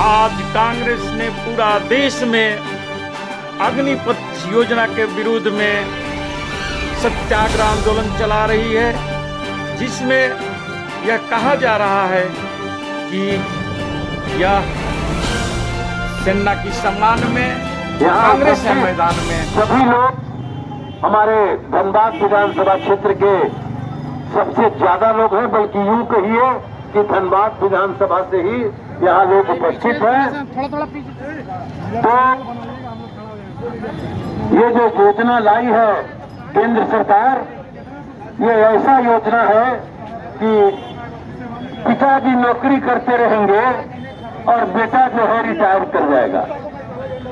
आज कांग्रेस ने पूरा देश में अग्निपथ योजना के विरोध में सत्याग्रह आंदोलन चला रही है, जिसमें यह कहा जा रहा है कि यह सेना की सम्मान में कांग्रेस के मैदान में सभी लोग हमारे धनबाद विधानसभा क्षेत्र के सबसे ज्यादा लोग हैं, बल्कि यूं कहिए कि धनबाद विधानसभा से ही यहाँ लोग उपस्थित हैं। तो ये जो योजना लाई है केंद्र सरकार, ये ऐसा योजना है कि पिताजी नौकरी करते रहेंगे और बेटा जो है रिटायर कर जाएगा।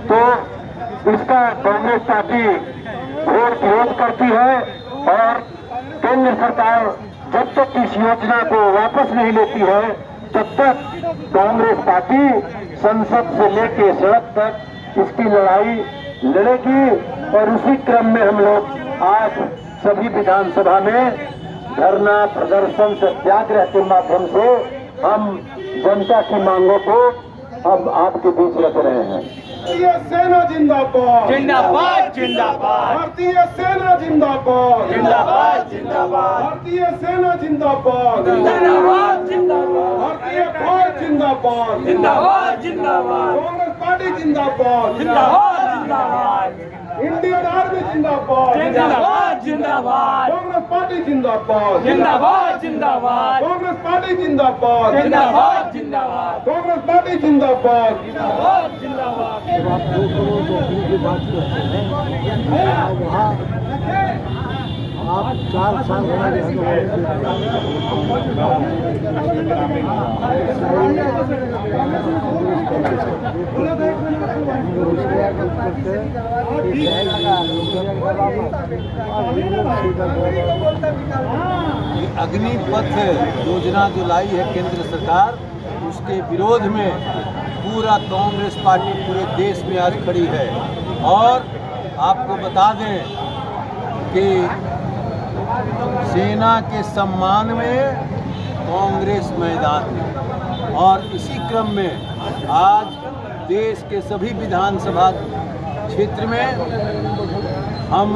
तो इसका कांग्रेस पार्टी घोर विरोध करती है और केंद्र सरकार जब तक इस योजना को वापस नहीं लेती है तब तक कांग्रेस पार्टी संसद से लेकर सड़क तक इसकी लड़ाई लड़ेगी। और उसी क्रम में हम लोग आज सभी विधानसभा में धरना प्रदर्शन सत्याग्रह के माध्यम से हम जनता की मांगों को अब आपके बीच रख रहे हैं। भारतीय सेना जिंदाबाद जिंदाबाद जिंदाबाद, भारतीय सेना जिंदाबाद जिंदाबाद जिंदाबाद, भारतीय सेना जिंदाबाद जिंदाबाद जिंदाबाद, भारतीय फौज जिंदाबाद जिंदाबाद जिंदाबाद, कांग्रेस पार्टी जिंदाबाद जिंदाबाद जिंदाबाद, इंडियन आर्मी जिंदाबाद जिंदाबाद जिंदाबाद, कांग्रेस पार्टी जिंदाबाद जिंदाबाद जिंदाबाद, कांग्रेस पार्टी जिंदाबाद जिंदाबाद जिंदाबाद, कांग्रेस पार्टी जिंदाबाद जिंदाबाद जिंदाबाद। आप 4 साल अग्निपथ योजना जो लाई है केंद्र सरकार, उसके विरोध में पूरा कांग्रेस पार्टी पूरे देश में आज खड़ी है। और आपको बता दें कि सेना के सम्मान में कांग्रेस मैदान में, और इसी क्रम में आज देश के सभी विधानसभा क्षेत्र में हम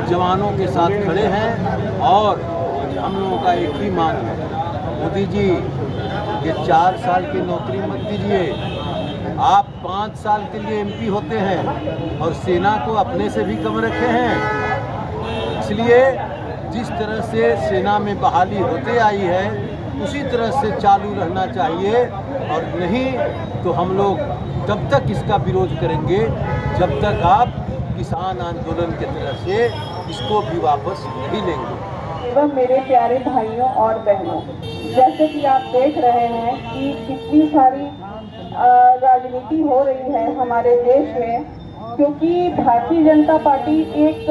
जवानों के साथ खड़े हैं। और हम लोगों का एक ही मांग है, मोदी जी ये 4 साल की नौकरी मत दीजिए, आप 5 साल के लिए एमपी होते हैं और सेना को अपने से भी कम रखे हैं। इसलिए जिस तरह से सेना में बहाली होते आई है उसी तरह से चालू रहना चाहिए, और नहीं तो हम लोग तब तक इसका विरोध करेंगे जब तक आप किसान आंदोलन की तरह से इसको भी वापस नहीं लेंगे। एवं मेरे प्यारे भाइयों और बहनों, जैसे कि आप देख रहे हैं कि कितनी सारी राजनीति हो रही है हमारे देश में, क्योंकि भारतीय जनता पार्टी एक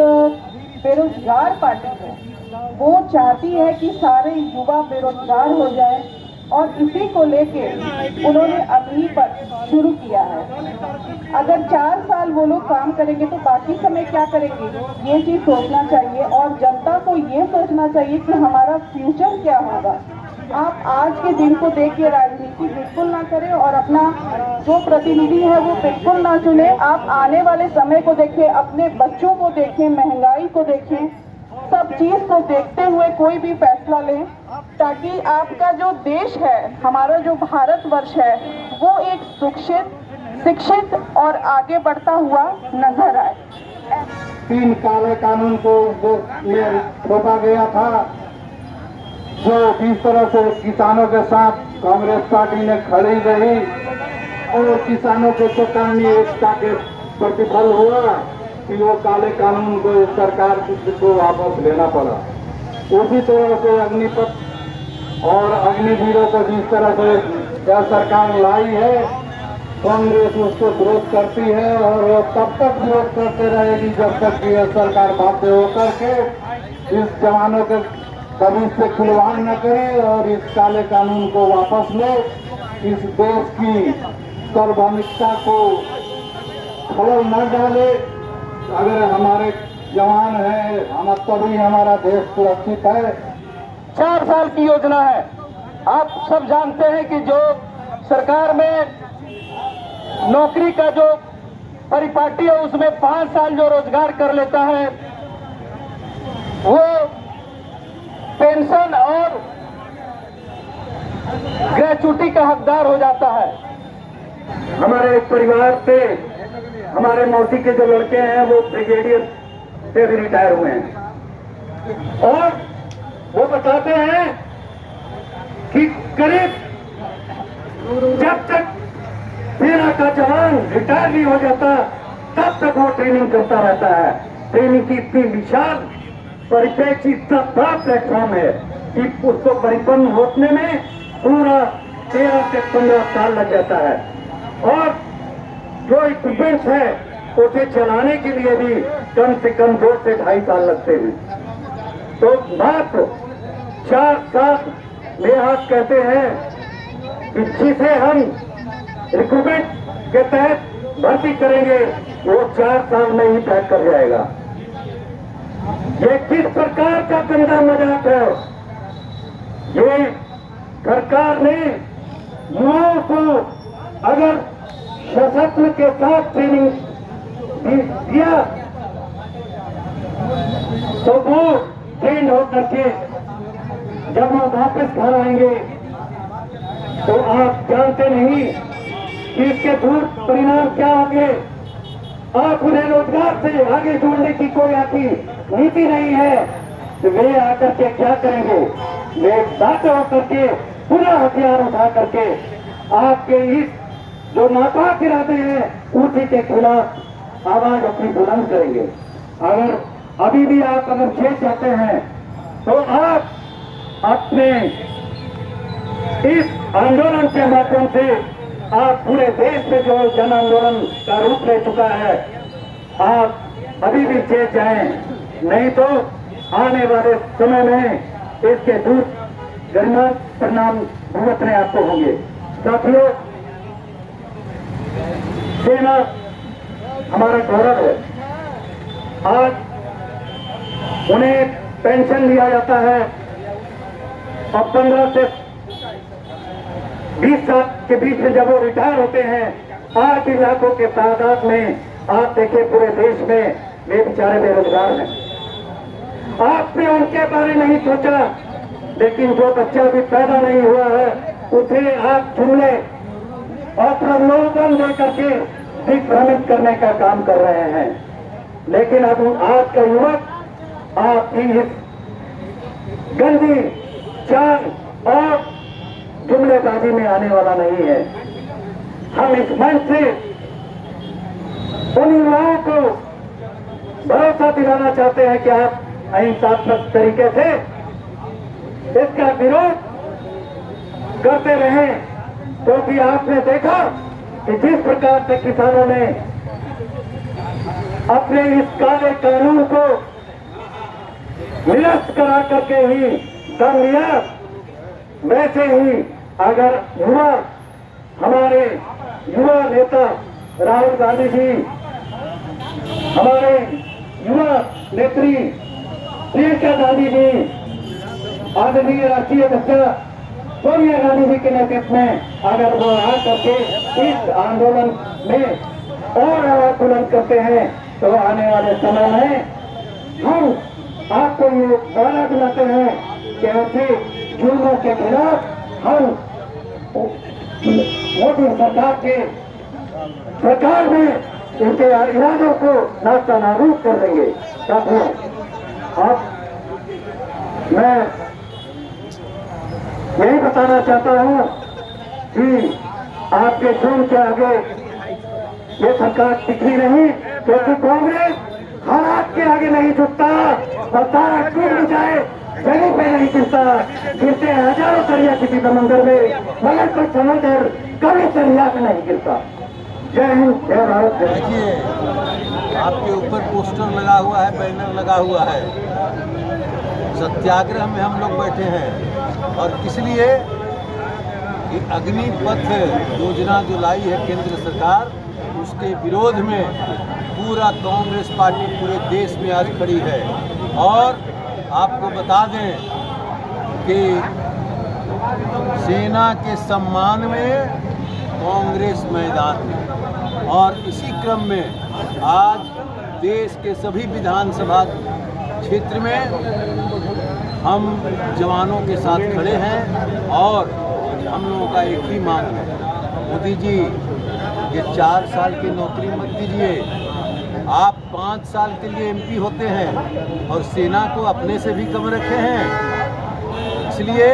बेरोजगार पार्टी है। वो चाहती है कि सारे युवा बेरोजगार हो जाए और इसी को लेके उन्होंने अग्निपथ शुरू किया है। अगर 4 साल वो लोग काम करेंगे तो बाकी समय क्या करेंगे, ये चीज सोचना चाहिए। और जनता को ये सोचना चाहिए कि हमारा फ्यूचर क्या होगा। आप आज के दिन को देख के राजनीति बिल्कुल ना करें और अपना जो प्रतिनिधि है वो बिल्कुल ना चुने। आप आने वाले समय को देखें, अपने बच्चों को देखें, महंगाई को देखें, सब चीज को देखते हुए कोई भी फैसला लें, ताकि आपका जो देश है, हमारा जो भारतवर्ष है, वो एक शिक्षित और आगे बढ़ता हुआ नजर आए। 3 काले कानून को थोपा गया था, जो जिस तरह से किसानों के साथ कांग्रेस पार्टी ने खड़ी रही और किसानों के चेतावनी एकता के प्रतिफल हुआ कि वो काले कानून को सरकार को वापस लेना पड़ा। उसी तरह से अग्निपथ और अग्निवीरों को जिस तरह से यह सरकार लाई है, कांग्रेस उसको विरोध करती है और वो तब तक विरोध करते रहेगी जब तक कि यह सरकार बाध्य होकर के इस जवानों के कभी से खिलवाड़ न करे और इस काले कानून को वापस ले, इस देश की सार्वभौमिकता को खलल न डाले। अगर हमारे जवान है, हम तभी हमारा देश सुरक्षित है। 4 साल की योजना है। आप सब जानते हैं कि जो सरकार में नौकरी का जो परिपाटी है उसमें 5 साल जो रोजगार कर लेता है वो पेंशन और ग्रेचुटी का हकदार हो जाता है। हमारे परिवार से हमारे मौसी के जो लड़के हैं वो ब्रिगेडियर से भी रिटायर हुए हैं और वो बताते हैं कि करीब जब तक सेना का जवान रिटायर नहीं हो जाता तब तक वो ट्रेनिंग करता रहता है। ट्रेनिंग की इतनी विशाल परिप्रेक्ष्य इतना बड़ा प्लेटफॉर्म है कि उसको परिपक्व होने में पूरा 13 से 15 साल लग जाता है और जो इक्विपमेंट्स है उसे चलाने के लिए भी कम से कम 2 से 2.5 साल लगते हैं। तो मात्र 4 साल में आप कहते हैं कि जिसे हम रिक्रूटमेंट के तहत भर्ती करेंगे वो 4 साल में ही पैक कर जाएगा। ये किस प्रकार का गंदा मजाक है? ये सरकार ने युवाओं को अगर सशस्त्र के साथ ट्रेनिंग दिया तो वो ट्रेन होकर के जब वो वापस घर आएंगे तो आप जानते नहीं कि इसके दूर परिणाम क्या होंगे। आप उन्हें रोजगार से आगे जोड़ने की कोई आपकी नीति नहीं है तो वे आकर के क्या करेंगे? वे बात होकर के पुनः हथियार उठा करके आपके इस जो नापाक इरादे हैं उसी के खिलाफ आवाज अपनी बुलंद करेंगे। अगर अभी भी आप अगर जेल जाते हैं तो आप अपने इस आंदोलन के माध्यम से आप पूरे देश में जो जन आंदोलन का रूप ले चुका है आप अभी भी जेल जाएं, नहीं तो आने वाले समय में इसके दूर गरिमा परिणाम भुगतने आपको होंगे। साथियों, सेना हमारा गौरव है। आज उन्हें पेंशन दिया जाता है और 15 से 20 साल के बीच में जब वो रिटायर होते हैं 8 लाखों के तादाद में आप देखें पूरे देश में वे बेचारे बेरोजगार हैं। आपने उनके बारे नहीं सोचा, लेकिन जो बच्चा भी पैदा नहीं हुआ है उसे आप जुमले और प्रलोभन देकर के दिग्भ्रमित करने का काम कर रहे हैं। लेकिन अब आज का युवक आपकी इस गंदी चाल और जुमलेबाजी में आने वाला नहीं है। हम इस मंच से उन युवाओं को भरोसा दिलाना चाहते हैं कि आप अहिंसात्मक तरीके से इसका विरोध करते रहें, क्योंकि आपने देखा कि जिस प्रकार से किसानों ने अपने इस काले कानून को निरस्त करा करके ही दम लिया, वैसे ही अगर हमारे युवा नेता राहुल गांधी जी, हमारे युवा नेत्री प्रियंका गांधी जी, आदरणीय राष्ट्रीय अध्यक्ष सोनिया गांधी जी के नेतृत्व में अगर वो आकर के इस आंदोलन में और आवाज बुलंद करते हैं तो आने वाले समय में हम आपको ये वादा दिलाते हैं कि ऐसे जुल्मों के खिलाफ हम मोदी सरकार में इनके इरादों को नाश्ता नाबूद कर देंगे। साथियों, अब मैं यही बताना चाहता हूं कि आपके जुर्म के आगे ये सरकार टिकनी नहीं, क्योंकि कांग्रेस हालात के आगे नहीं झुकता और तारा टूट भी जाए जमीन पे नहीं गिरता। गिरते हजारों दरिया किसी समंदर में, मगर कोई समंदर कभी दरिया में नहीं गिरता। जय हिंद, जय भारत। देखिए, आपके ऊपर पोस्टर लगा हुआ है, बैनर लगा हुआ है। सत्याग्रह में हम लोग बैठे हैं और किस लिए कि अग्निपथ योजना जो लाई है केंद्र सरकार, उसके विरोध में पूरा कांग्रेस पार्टी पूरे देश में आज खड़ी है। और आपको बता दें कि सेना के सम्मान में कांग्रेस मैदान में। और इसी क्रम में आज देश के सभी विधानसभा क्षेत्र में हम जवानों के साथ खड़े हैं और हम लोगों का एक ही मांग है, मोदी जी ये 4 साल की नौकरी मत दीजिए। आप 5 साल के लिए एमपी होते हैं और सेना को अपने से भी कम रखे हैं। इसलिए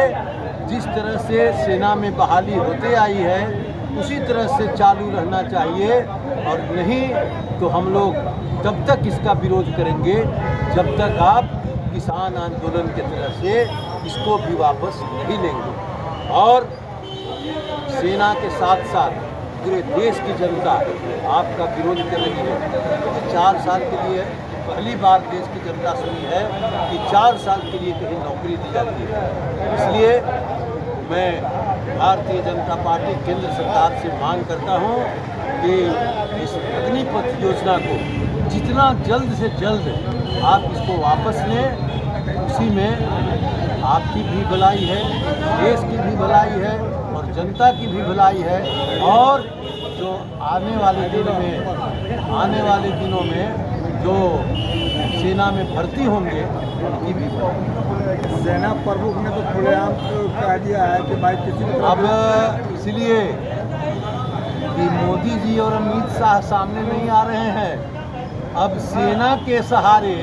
जिस तरह से सेना में बहाली होते आई है उसी तरह से चालू रहना चाहिए, और नहीं तो हम लोग तब तक इसका विरोध करेंगे जब तक आप किसान आंदोलन की तरह से इसको भी वापस नहीं लेंगे। और सेना के साथ साथ पूरे देश की जनता आपका विरोध कर रही है। 4 साल के लिए पहली बार देश की जनता सुनी है कि 4 साल के लिए कहीं नौकरी दी जाती है। इसलिए मैं भारतीय जनता पार्टी केंद्र सरकार से मांग करता हूं कि इस अग्निपथ योजना को जितना जल्द से जल्द आप इसको वापस लें। उसी में आपकी भी भलाई है, देश की भी भलाई है और जनता की भी भलाई है। और जो आने वाले दिनों में जो सेना में भर्ती होंगे उनकी भी भलाई। सेना प्रमुख ने तो खुलेआम कह दिया है कि भाई किसी अब इसलिए कि मोदी जी और अमित शाह सामने नहीं आ रहे हैं, अब सेना के सहारे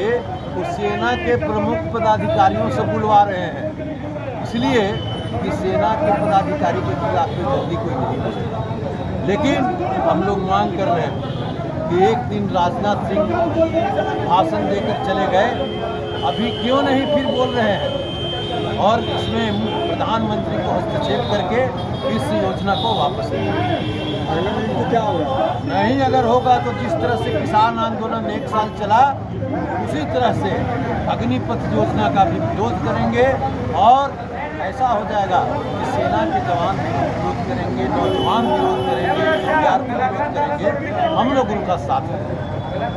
उस सेना के प्रमुख पदाधिकारियों से बुलवा रहे हैं। इसलिए कि सेना के पदाधिकारी के खिलाफ में जल्दी कोई नहीं बचेगा। लेकिन हम लोग मांग कर रहे हैं कि एक दिन राजनाथ सिंह भाषण देकर चले गए, अभी क्यों नहीं फिर बोल रहे हैं और इसमें प्रधानमंत्री को हस्तक्षेप करके इस योजना को वापस लेंगे। क्या होगा? नहीं अगर होगा तो जिस तरह से किसान आंदोलन 1 साल चला उसी तरह से अग्निपथ योजना का भी विरोध करेंगे। और ऐसा हो जाएगा कि सेना के जवान विरोध करेंगे, नौजवान विरोध करेंगे, विद्यार्थी विरोध करेंगे, हम लोग उनका साथ देंगे।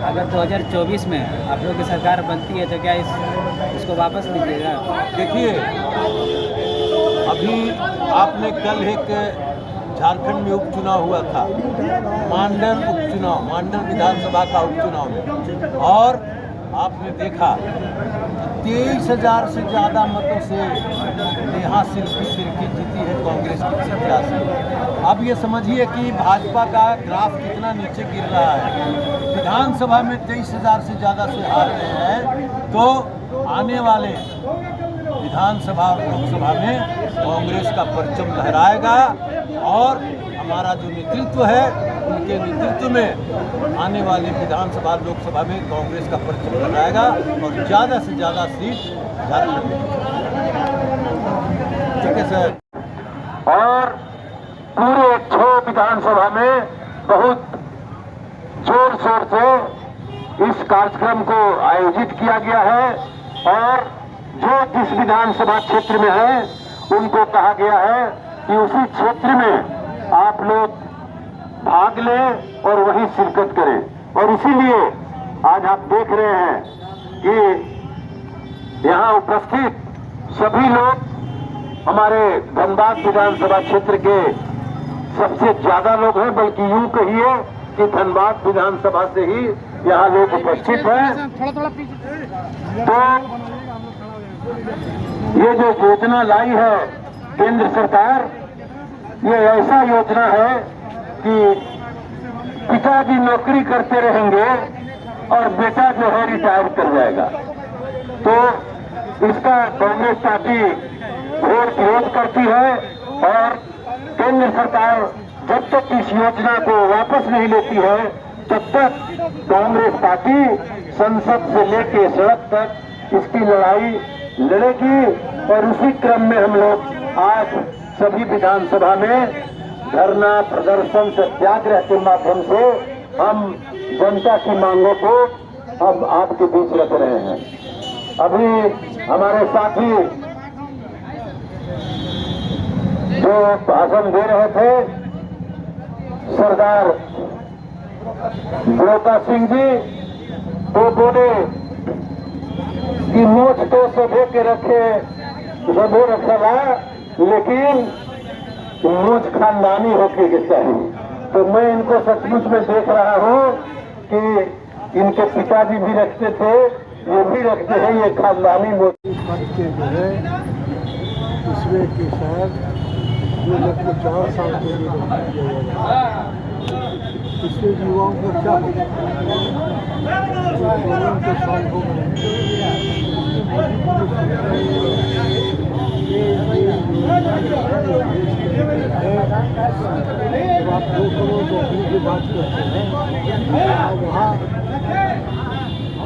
अगर 2024 में आप लोग की सरकार बनती है तो क्या इसको वापस लीजिएगा? देखिए, अभी आपने कल एक झारखंड में उपचुनाव हुआ था, मांडर विधानसभा का उपचुनाव में, और आपने देखा 23,000 से ज़्यादा मतों से नेहा सिर्की जीती है कांग्रेस की प्रत्याशी। अब ये समझिए कि भाजपा का ग्राफ कितना नीचे गिर रहा है। विधानसभा में 23,000 से ज़्यादा से हार रहे हैं, तो आने वाले विधानसभा और लोकसभा में कांग्रेस का परचम लहराएगा। और हमारा जो नेतृत्व है उनके नेतृत्व में आने वाले विधानसभा लोकसभा में कांग्रेस का परचम लहराएगा और ज़्यादा से ज़्यादा सीट झारखंड में। ठीक है सर। और पूरे 6 विधानसभा में बहुत जोर शोर से इस कार्यक्रम को आयोजित किया गया है, और जो जिस विधानसभा क्षेत्र में है उनको कहा गया है कि उसी क्षेत्र में आप लोग भाग लें और वहीं शिरकत करें। और इसीलिए आज आप देख रहे हैं कि यहाँ उपस्थित सभी लोग हमारे धनबाद विधानसभा क्षेत्र के सबसे ज्यादा लोग हैं, बल्कि यूं कहिए कि धनबाद विधानसभा से ही यहाँ लोग उपस्थित हैं। तो ये जो योजना लाई है केंद्र सरकार, ये ऐसा योजना है कि पिताजी नौकरी करते रहेंगे और बेटा जो है रिटायर कर जाएगा। तो इसका कांग्रेस पार्टी घोर विरोध करती है, और केंद्र सरकार जब तक इस योजना को वापस नहीं लेती है तब तक कांग्रेस पार्टी संसद से लेकर सड़क तक इसकी लड़ाई लड़ेगी। और उसी क्रम में हम लोग आज सभी विधानसभा में धरना प्रदर्शन सत्याग्रह के माध्यम से हम जनता की मांगों को अब आपके बीच रख रहे हैं। अभी हमारे साथी जो भाषण दे रहे थे सरदार ब्रोता सिंह जी, तो बोले कि मोछ तो सभे के रखे सभे रखला, लेकिन मूझ खानदानी होके के चाहिए। तो मैं इनको सचमुच में देख रहा हूँ कि इनके पिताजी भी रखते थे, ये भी रखते हैं, ये खानदानी मोदी पद के जो है इसमें के शहर जो लगभग 4 साल के लिए रखा गया इसके युवाओं को क्या के साल हो जब आप 2 करोड़ नौकरी की बात करते हैं वहाँ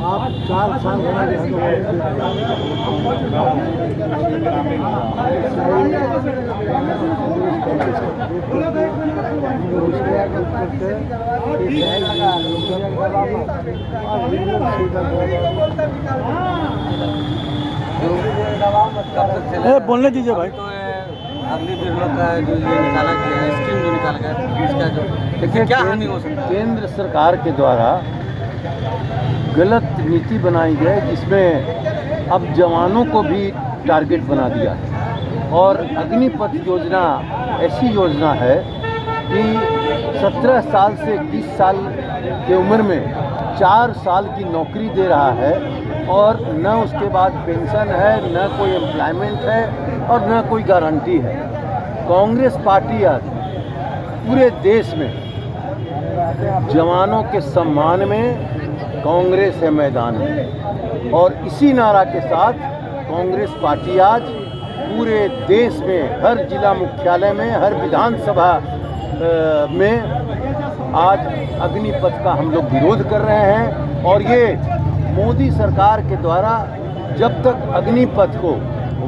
आप 4 साल बोलने दीजिए भाई। तो अगली बिरलों का जो ये निकाला गया है, स्कीम जो निकाला गया है, इसका जो देखिए क्या हानि हो सकता है। केंद्र सरकार के द्वारा गलत नीति बनाई गई जिसमें अब जवानों को भी टारगेट बना दिया है। और अग्निपथ योजना ऐसी योजना है कि 17 साल से 21 साल की उम्र में 4 साल की नौकरी दे रहा है और न उसके बाद पेंशन है, न कोई एम्प्लॉयमेंट है और न कोई गारंटी है। कांग्रेस पार्टी आज पूरे देश में जवानों के सम्मान में कांग्रेस है मैदान में, और इसी नारा के साथ कांग्रेस पार्टी आज पूरे देश में हर जिला मुख्यालय में, हर विधानसभा में आज अग्निपथ का हम लोग विरोध कर रहे हैं। और ये मोदी सरकार के द्वारा जब तक अग्निपथ को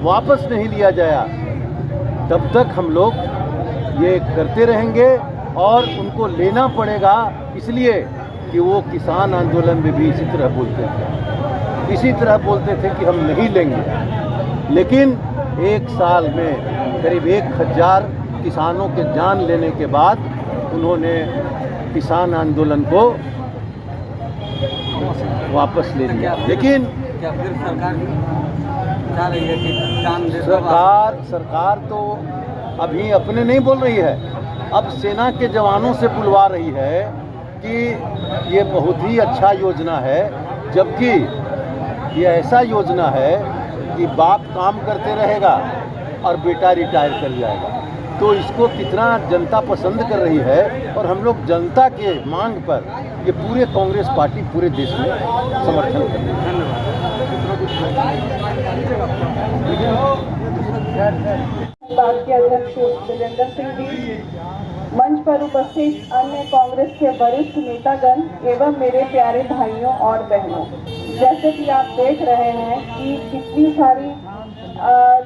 वापस नहीं लिया जाया तब तक हम लोग ये करते रहेंगे और उनको लेना पड़ेगा, इसलिए कि वो किसान आंदोलन में भी इसी तरह बोलते थे कि हम नहीं लेंगे। लेकिन 1 साल में करीब 1000 किसानों के जान लेने के बाद उन्होंने किसान आंदोलन को वापस ले लिया। लेकिन क्या फिर सरकार चाह रही है कि जान दे? सरकार तो अभी अपने नहीं बोल रही है, अब सेना के जवानों से बुलवा रही है कि ये बहुत ही अच्छा योजना है, जबकि ये ऐसा योजना है कि बाप काम करते रहेगा और बेटा रिटायर कर जाएगा। तो इसको कितना जनता पसंद कर रही है और हम लोग जनता के मांग पर ये पूरे कांग्रेस पार्टी पूरे देश में समर्थन कर रही है। पार्टी अध्यक्ष विजेंद्र सिंह जी, मंच पर उपस्थित अन्य कांग्रेस के वरिष्ठ नेतागण एवं मेरे प्यारे भाइयों और बहनों, जैसे कि आप देख रहे हैं कि कितनी सारी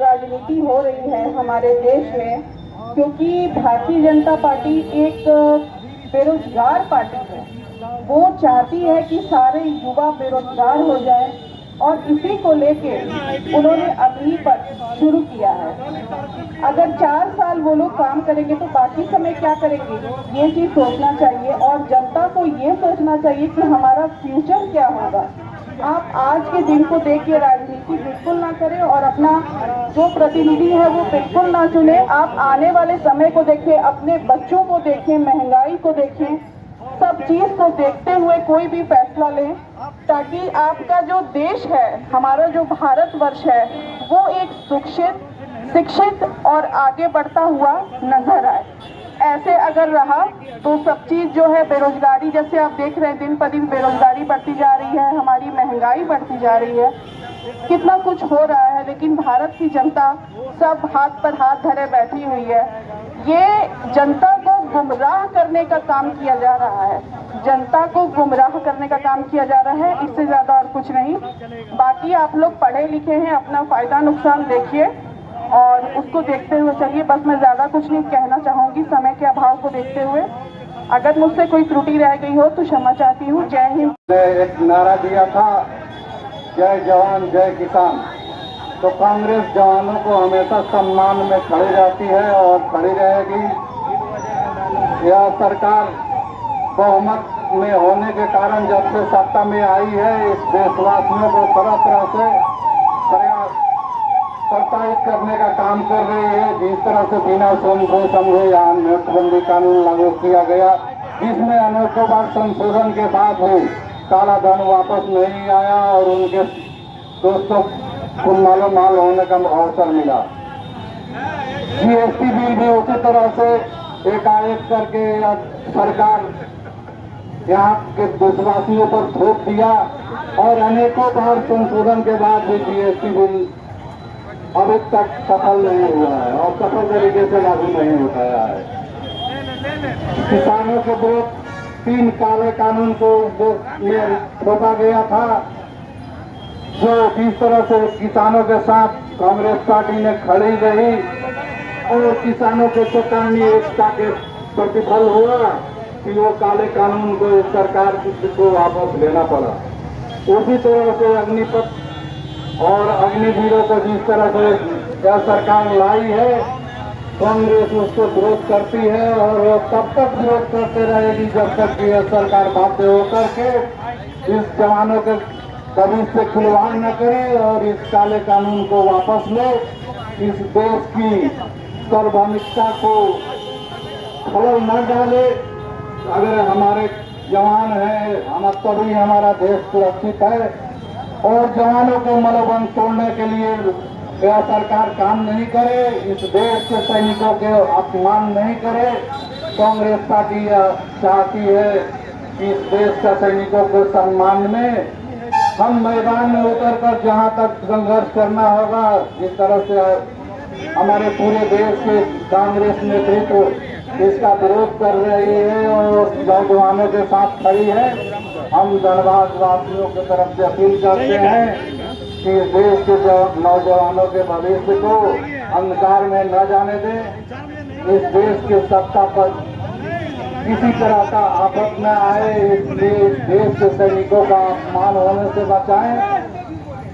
राजनीति हो रही है हमारे देश में, क्योंकि भारतीय जनता पार्टी एक बेरोजगार पार्टी है। वो चाहती है कि सारे युवा बेरोजगार हो जाए और इसी को लेके उन्होंने अग्निपथ शुरू किया है। अगर 4 साल वो लोग काम करेंगे तो बाकी समय क्या करेंगे, ये चीज सोचना चाहिए और जनता को ये सोचना चाहिए कि हमारा फ्यूचर क्या होगा। आप आज के दिन को देख के राजनीति बिल्कुल ना करें और अपना जो प्रतिनिधि है वो बिल्कुल ना चुने। आप आने वाले समय को देखें, अपने बच्चों को देखें, महंगाई को देखें, सब चीज को देखते हुए कोई भी फैसला लें, ताकि आपका जो देश है, हमारा जो भारतवर्ष है, वो एक शिक्षित और आगे बढ़ता हुआ नजर आए। ऐसे अगर रहा तो सब चीज जो है, बेरोजगारी जैसे आप देख रहे हैं दिन पर दिन बेरोजगारी बढ़ती जा रही है, हमारी महंगाई बढ़ती जा रही है, कितना कुछ हो रहा है, लेकिन भारत की जनता सब हाथ पर हाथ धरे बैठी हुई है। ये जनता को गुमराह करने का काम किया जा रहा है, जनता को गुमराह करने का काम किया जा रहा है, इससे ज्यादा और कुछ नहीं। बाकी आप लोग पढ़े लिखे हैं, अपना फायदा नुकसान देखिए और उसको देखते हुए चलिए। बस मैं ज्यादा कुछ नहीं कहना चाहूंगी समय के अभाव को देखते हुए। अगर मुझसे कोई त्रुटि रह गई हो तो क्षमा चाहती हूँ। जय हिंद। एक नारा दिया था, जय जवान जय किसान। तो कांग्रेस जवानों को हमेशा सम्मान में खड़ी रहती है और खड़ी रहेगी। यह सरकार बहुमत में होने के कारण जब से सत्ता में आई है, इस देशवासियों को तरह तरह से प्रयास प्रताड़ित करने का काम कर रही है। जिस तरह से बिना समझे यहाँ नोटबंदी कानून लागू किया गया, जिसमें अनेकों बार संशोधन के बाद भी काला धन वापस नहीं आया और उनके दोस्तों को माल होने का अवसर मिला। जीएसटी बिल भी उसी तरह से एकाएक करके सरकार यहाँ के देशवासियों पर थोप दिया और अनेकों बार संशोधन के बाद भी जीएसटी बिल अभी तक सफल नहीं हुआ है और सफल तरीके से लागू नहीं हो पाया है। किसानों के विरुद्ध 3 काले कानून को थोपा गया था, जो जिस तरह से किसानों के साथ कांग्रेस पार्टी ने खड़ी रही और किसानों के चेतावनी एकता के प्रतिफल हुआ कि वो काले कानून को सरकार को वापस लेना पड़ा। उसी तरह से अग्निपथ और अग्निवीरों को जिस तरह से यह सरकार लाई है, कांग्रेस उसको विरोध करती है और वो तब तक विरोध करते रहेगी जब तक कि यह सरकार बाध्य होकर के इस जवानों के भविष्य से खिलवाड़ न करे और इस काले कानून को वापस ले, इस देश की सार्वभौमिकता को खलल न डाले। अगर हमारे जवान हैं, हम तभी हमारा देश सुरक्षित है और जवानों को मनोबल तोड़ने के लिए यह सरकार काम नहीं करे, इस देश के सैनिकों के अपमान नहीं करे। कांग्रेस पार्टी चाहती है कि इस देश के सैनिकों के सम्मान में हम मैदान में उतरकर जहां तक संघर्ष करना होगा, जिस तरह से हमारे पूरे देश के कांग्रेस नेतृत्व इसका विरोध कर रही है और नौजवानों के साथ खड़ी है। हम धनबाद वासियों की तरफ से अपील करते हैं कि देश के नौजवानों के भविष्य को अंधकार में न जाने दें। इस देश के सत्ता पर किसी तरह का आफत न आए, इसलिए देश के सैनिकों का अपमान होने से बचाएं।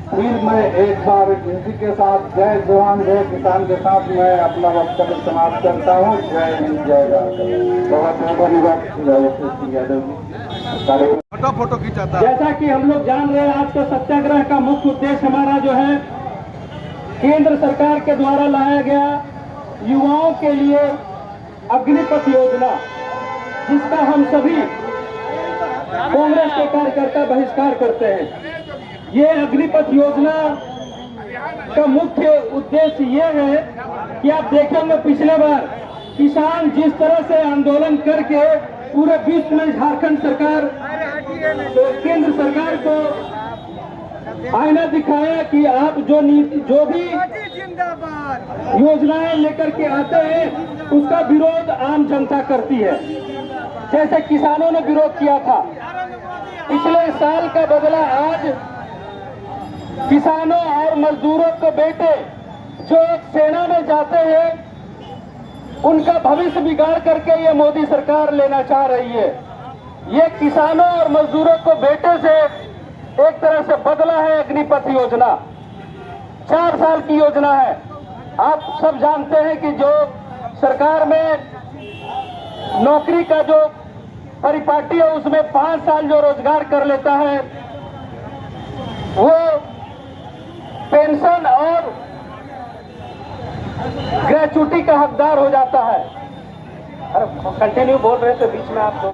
फिर मैं एक बार इसी के साथ जय जवान जय किसान के साथ मैं अपना वक्तव्य समाप्त करता हूँ। जय हिंद जय भारत। बहुत धन्यवाद। फोटो खींचाता। जैसा कि हम लोग जान रहे हैं, आज का सत्याग्रह का मुख्य उद्देश्य हमारा जो है, केंद्र सरकार के द्वारा लाया गया युवाओं के लिए अग्निपथ योजना, जिसका हम सभी कांग्रेस के कार्यकर्ता बहिष्कार करते हैं। ये अग्निपथ योजना का मुख्य उद्देश्य ये है कि आप देखेंगे पिछले बार किसान जिस तरह से आंदोलन करके पूरे विश्व में झारखंड सरकार तो केंद्र सरकार को आईना दिखाया कि आप जो भी योजनाएं लेकर के आते हैं उसका विरोध आम जनता करती है। जैसे किसानों ने विरोध किया था, पिछले साल का बदला आज किसानों और मजदूरों के बेटे जो सेना में जाते हैं उनका भविष्य बिगाड़ करके ये मोदी सरकार लेना चाह रही है। ये किसानों और मजदूरों को बेटे से एक तरह से बदला है अग्निपथ योजना। 4 साल की योजना है। आप सब जानते हैं कि जो सरकार में नौकरी का जो परिपाटी है उसमें 5 साल जो रोजगार कर लेता है वो पेंशन और ग्रेचुटी का हकदार हो जाता है। अरे कंटिन्यू बोल रहे थे बीच में आप लोग।